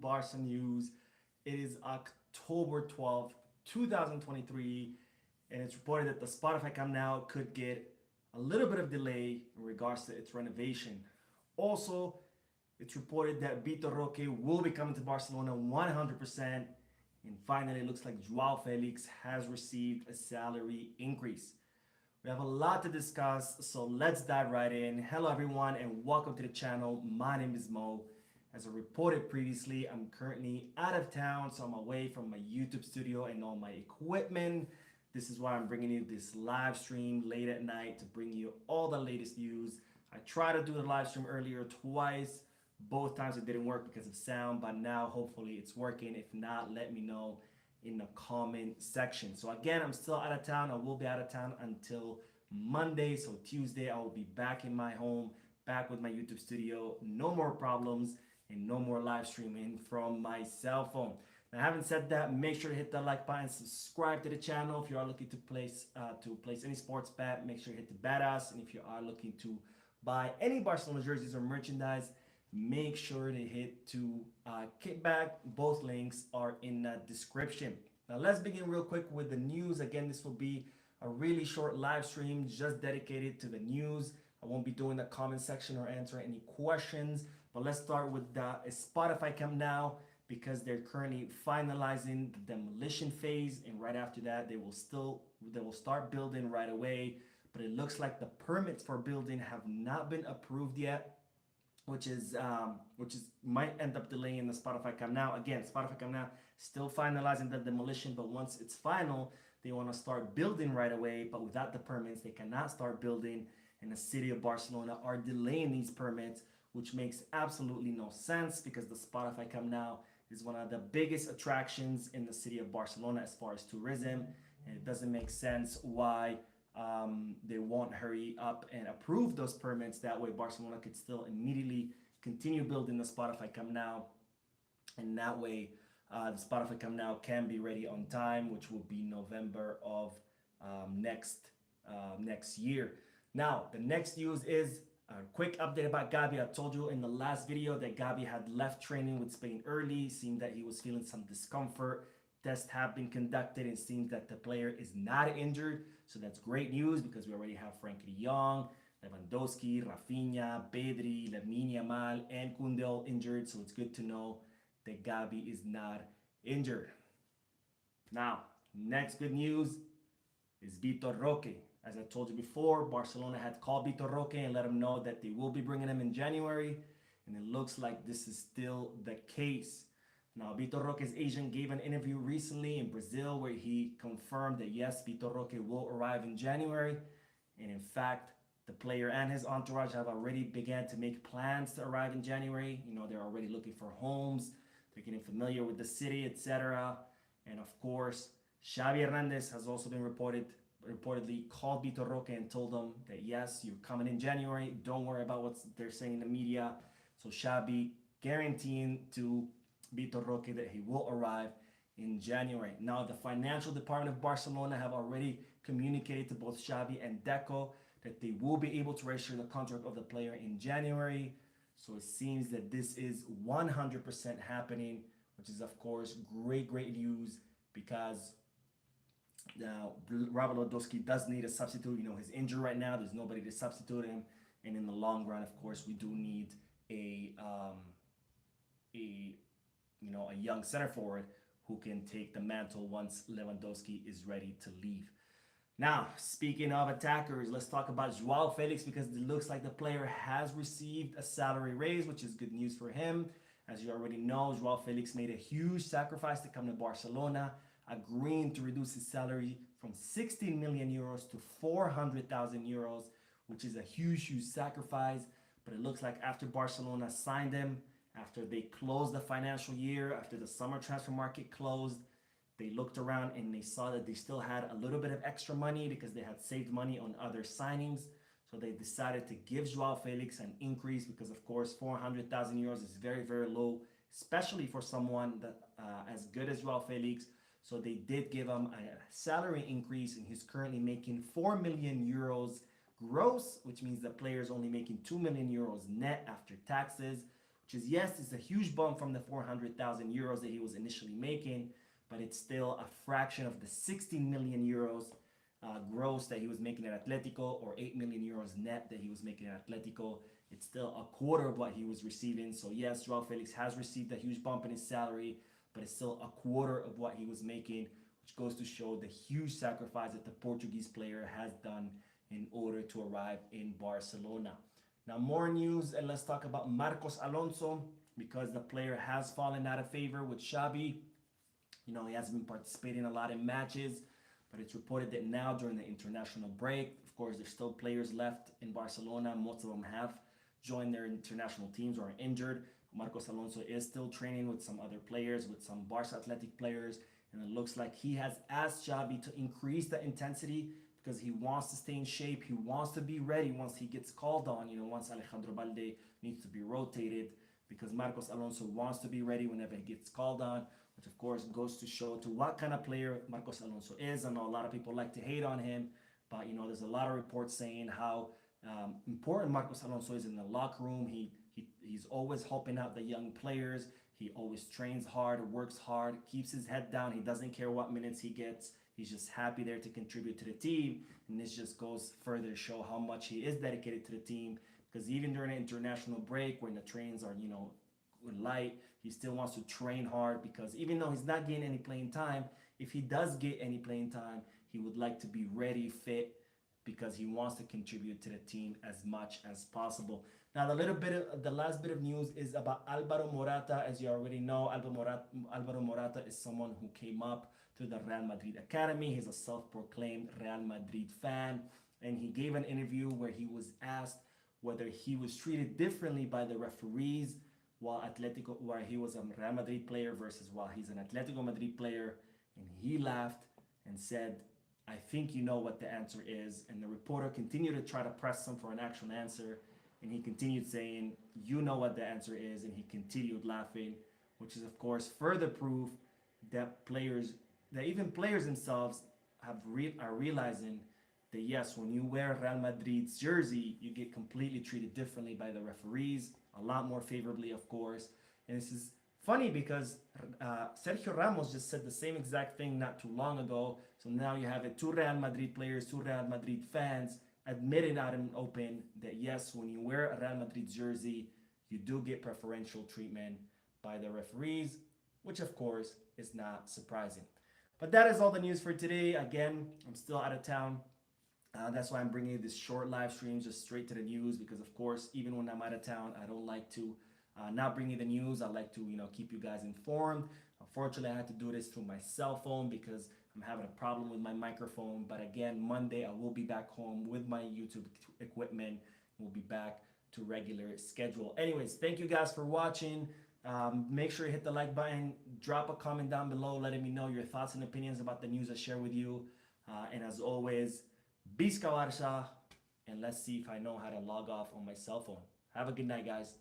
Barca news. It is October 12th, 2023, and it's reported that the Spotify Camp Now could get a little bit of delay in regards to its renovation. Also, it's reported that Vitor Roque will be coming to Barcelona 100%. And finally, it looks like Joao Felix has received a salary increase. We have a lot to discuss, so let's dive right in. Hello, everyone, and welcome to the channel. My name is Mo. As I reported previously, I'm currently out of town, so I'm away from my YouTube studio and all my equipment. This is why I'm bringing you this live stream late at night to bring you all the latest news. I tried to do the live stream earlier twice. Both times it didn't work because of sound, but now hopefully it's working. If not, let me know in the comment section. So again, I'm still out of town. I will be out of town until Monday. So Tuesday, I will be back in my home, back with my YouTube studio. No more problems and no more live streaming from my cell phone. Now, having said that, make sure to hit that like button, subscribe to the channel. If you are looking to place any sports bet, make sure to hit the badass. And if you are looking to buy any Barcelona jerseys or merchandise, make sure to hit to kickback. Both links are in the description. Now let's begin real quick with the news. Again, this will be a really short live stream just dedicated to the news. I won't be doing the comment section or answering any questions, but let's start with the Spotify Camp Now, because they're currently finalizing the demolition phase, and right after that they will start building right away. But it looks like the permits for building have not been approved yet, which might end up delaying the Spotify Camp Now. Again, Spotify Camp Now still finalizing the demolition, but once it's final, they want to start building right away. But without the permits, they cannot start building, and the city of Barcelona are delaying these permits, which makes absolutely no sense because the Spotify Camp Now is one of the biggest attractions in the city of Barcelona as far as tourism, and it doesn't make sense why they won't hurry up and approve those permits. That way Barcelona could still immediately continue building the Spotify Camp Now, and that way the Spotify Camp Now can be ready on time, which will be November of next year. Now, the next news is a quick update about Gavi. I told you in the last video that Gavi had left training with Spain early. Seemed that he was feeling some discomfort. Tests have been conducted, and it seems that the player is not injured. So that's great news because we already have Frankie de Jong, Lewandowski, Rafinha, Pedri, Lamine Yamal, and Koundé all injured. So it's good to know that Gavi is not injured. Now, next good news is Vitor Roque. As I told you before, Barcelona had called Vitor Roque and let him know that they will be bringing him in January, and it looks like this is still the case. Now, Vitor Roque's agent gave an interview recently in Brazil where he confirmed that yes, Vitor Roque will arrive in January, and in fact, the player and his entourage have already began to make plans to arrive in January. You know, they're already looking for homes, they're getting familiar with the city, etc. And of course, Xavi Hernandez has also been reportedly called Vitor Roque and told them that yes, you're coming in January. Don't worry about what they're saying in the media. So Xavi guaranteeing to Vitor Roque that he will arrive in January. Now, the financial department of Barcelona have already communicated to both Xavi and Deco that they will be able to register the contract of the player in January. So it seems that this is 100% happening, which is of course great news, because now Robert Lewandowski does need a substitute. You know, he's injured right now. There's nobody to substitute him, and in the long run, of course, we do need a young center forward who can take the mantle once Lewandowski is ready to leave. Now, speaking of attackers, let's talk about Joao Felix, because it looks like the player has received a salary raise, which is good news for him. As you already know, Joao Felix made a huge sacrifice to come to Barcelona, agreeing to reduce his salary from 16 million euros to 400,000 euros, which is a huge sacrifice. But it looks like after Barcelona signed him, after they closed the financial year, after the summer transfer market closed, they looked around and they saw that they still had a little bit of extra money because they had saved money on other signings. So they decided to give Joao Felix an increase because, of course, 400,000 euros is very low, especially for someone that as good as Joao Felix. So they did give him a salary increase, and he's currently making 4 million euros gross, which means the player is only making 2 million euros net after taxes, which is, yes, it's a huge bump from the 400,000 euros that he was initially making, but it's still a fraction of the 16 million euros gross that he was making at Atletico, or 8 million euros net that he was making at Atletico. It's still a quarter of what he was receiving. So yes, Joao Felix has received a huge bump in his salary, but it's still a quarter of what he was making, which goes to show the huge sacrifice that the Portuguese player has done in order to arrive in Barcelona. Now, more news, and let's talk about Marcos Alonso, because the player has fallen out of favor with Xavi. You know, he hasn't been participating a lot in matches, but it's reported that now during the international break, of course, there's still players left in Barcelona. Most of them have joined their international teams or are injured. Marcos Alonso is still training with some other players, with some Barca Athletic players, and it looks like he has asked Xavi to increase the intensity because he wants to stay in shape. He wants to be ready once he gets called on, once Alejandro Balde needs to be rotated, because Marcos Alonso wants to be ready whenever he gets called on, which of course goes to show to what kind of player Marcos Alonso is. I know a lot of people like to hate on him, but there's a lot of reports saying how important Marcos Alonso is in the locker room. He's always helping out the young players. He always trains hard, works hard, keeps his head down. He doesn't care what minutes he gets. He's just happy there to contribute to the team. And this just goes further to show how much he is dedicated to the team. Because even during an international break, when the trains are, light, he still wants to train hard, because even though he's not getting any playing time, if he does get any playing time, he would like to be ready, fit, because he wants to contribute to the team as much as possible. Now, the last bit of news is about Alvaro Morata. As you already know, Alvaro Morata is someone who came up through the Real Madrid Academy. He's a self-proclaimed Real Madrid fan, and he gave an interview where he was asked whether he was treated differently by the referees while he was a Real Madrid player versus while he's an Atletico Madrid player, and he laughed and said, "I think you know what the answer is." And the reporter continued to try to press him for an actual answer, and he continued saying, "You know what the answer is," and he continued laughing, which is of course further proof that even players themselves are realizing that yes, when you wear Real Madrid's jersey, you get completely treated differently by the referees, a lot more favorably, of course. And this is funny because Sergio Ramos just said the same exact thing not too long ago. So now you have two Real Madrid players, two Real Madrid fans admitting out in open that yes, when you wear a Real Madrid jersey, you do get preferential treatment by the referees, which of course is not surprising. But that is all the news for today. Again, I'm still out of town. That's why I'm bringing you this short live stream just straight to the news, because of course, even when I'm out of town, I don't like to not bring you the news. I like to, keep you guys informed. Unfortunately, I had to do this through my cell phone because I'm having a problem with my microphone. But again, Monday, I will be back home with my YouTube equipment. We'll be back to regular schedule. Anyways, thank you guys for watching. Make sure you hit the like button. Drop a comment down below letting me know your thoughts and opinions about the news I share with you. And as always, Visca Barca, and let's see if I know how to log off on my cell phone. Have a good night, guys.